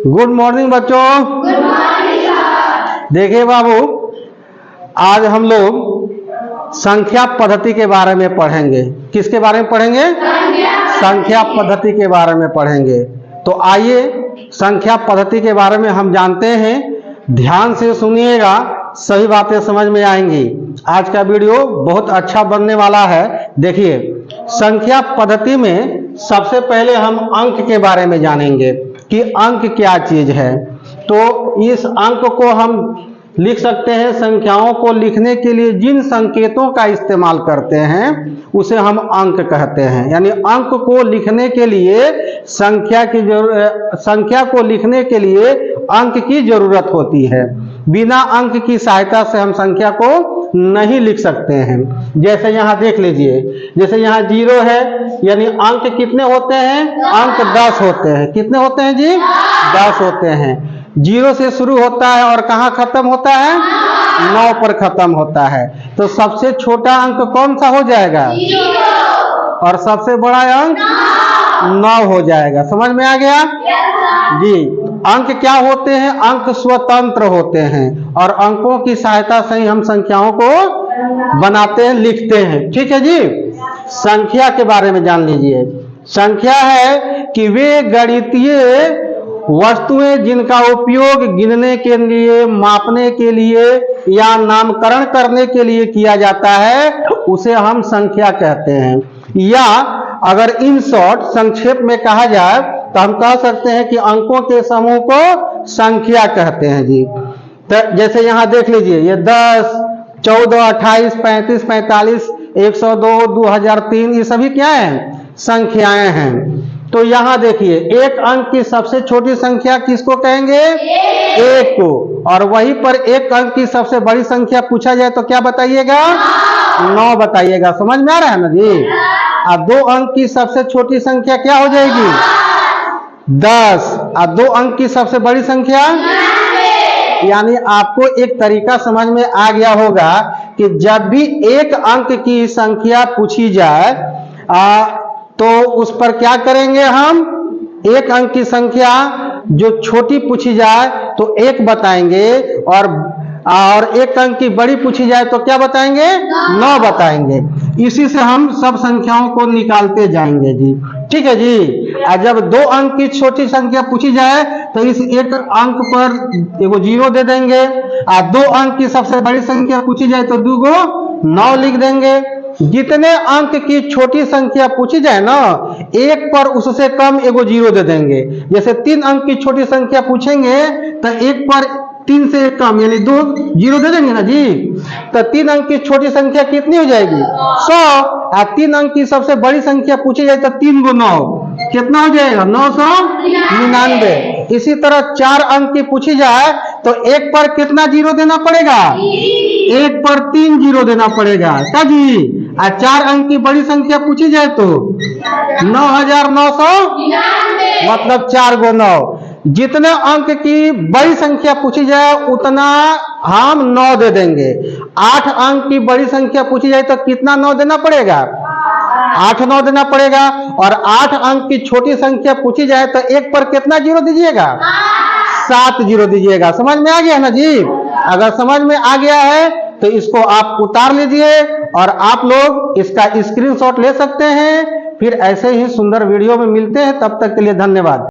Good morning बच्चों। Good morning sir. देखिए बाबू, आज हम लोग संख्या पद्धति के बारे में पढ़ेंगे। किसके बारे में पढ़ेंगे? संख्या पद्धति के बारे में पढ़ेंगे। तो आइए संख्या पद्धति के बारे में हम जानते हैं। ध्यान से सुनिएगा, सभी बातें समझ में आएंगी। आज का वीडियो बहुत अच्छा बनने वाला है। देखिए, संख्या पद्धति में सबसे पहले हम अंक के बारे में जानेंगे कि अंक क्या चीज है। तो इस अंक को हम लिख सकते हैं। संख्याओं को लिखने के लिए जिन संकेतों का इस्तेमाल करते हैं उसे हम अंक कहते हैं। यानी अंक को लिखने के लिए संख्या को लिखने के लिए अंक की जरूरत होती है। बिना अंक की सहायता से हम संख्या को नहीं लिख सकते हैं। जैसे यहाँ देख लीजिए, जैसे यहाँ 0 है, यानी अंक कितने होते हैं? अंक 10 होते हैं। कितने होते हैं जी? 10 होते हैं। 0 से शुरू होता है और कहाँ खत्म होता है? 9 पर खत्म होता है। तो सबसे छोटा अंक कौन सा हो जाएगा? 0। और सबसे बड़ा अंक 9 हो जाएगा। समझ में आ गया जी? अंक क्या होते हैं? अंक स्वतंत्र होते हैं और अंकों की सहायता से ही हम संख्याओं को बनाते हैं, लिखते हैं। ठीक है जी? संख्या के बारे में जान लीजिए। संख्या है कि वे गणितीय वस्तुएं जिनका उपयोग गिनने के लिए, मापने के लिए या नामकरण करने के लिए किया जाता है उसे हम संख्या कहते हैं। या अगर इन शॉर्ट संक्षेप में कहा जाए तो हम कह सकते हैं कि अंकों के समूह को संख्या कहते हैं जी। तो जैसे यहाँ देख लीजिए, ये 10, 14, 28, 35, 45, 102, 2003, ये सभी क्या हैं? संख्याएं हैं। तो यहाँ देखिए, एक अंक की सबसे छोटी संख्या किसको कहेंगे? 1 को। और वहीं पर एक अंक की सबसे बड़ी संख्या पूछा जाए तो क्या बताइएगा? 9 बताइएगा। समझ में आ रहा है ना जी? अब 2 अंक की सबसे छोटी संख्या क्या हो जाएगी? 10। और 2 अंक की सबसे बड़ी संख्या? यानी आपको एक तरीका समझ में आ गया होगा कि जब भी एक अंक की संख्या पूछी जाए तो उस पर क्या करेंगे हम? एक अंक की संख्या जो छोटी पूछी जाए तो 1 बताएंगे, और एक अंक की बड़ी पूछी जाए तो क्या बताएंगे? 9 बताएंगे। इसी से हम सब संख्याओं को निकालते जाएंगे जी। ठीक है जी? और जब 2 अंक की छोटी संख्या पूछी जाए तो इस एक अंक पर एगो 0 दे देंगे, और 2 अंक की सबसे बड़ी संख्या पूछी जाए तो 2 को 9 लिख देंगे। जितने अंक की छोटी संख्या पूछी जाए ना, 1 पर उससे कम एगो 0 दे देंगे। जैसे 3 अंक की छोटी संख्या पूछेंगे तो 1 पर 3 से कम यानी 2 0 दे देंगे ना जी। तो 3 अंक की छोटी संख्या कितनी हो जाएगी? 100। और 3 अंक की सबसे बड़ी संख्या पूछी जाए तो 3 को 9 कितना हो जाएगा? 999। इसी तरह 4 अंक की पूछी जाए तो 1 पर कितना 0 देना पड़ेगा? 1 पर 3 0 देना पड़ेगा क्या जी? और 4 अंक की बड़ी संख्या पूछी जाए तो 9999, मतलब 4 को 9। जितने अंक की बड़ी संख्या पूछी जाए उतना हम 9 दे देंगे। 8 अंक की बड़ी संख्या पूछी जाए तो कितना 9 देना पड़ेगा? 8 9 देना पड़ेगा। और 8 अंक की छोटी संख्या पूछी जाए तो 1 पर कितना 0 दीजिएगा? 7 0 दीजिएगा। समझ में आ गया ना जी? अगर समझ में आ गया है तो इसको आप उतार लीजिए और आप लोग इसका स्क्रीनशॉट ले सकते हैं। फिर ऐसे ही सुंदर वीडियो में मिलते हैं। तब तक के लिए धन्यवाद।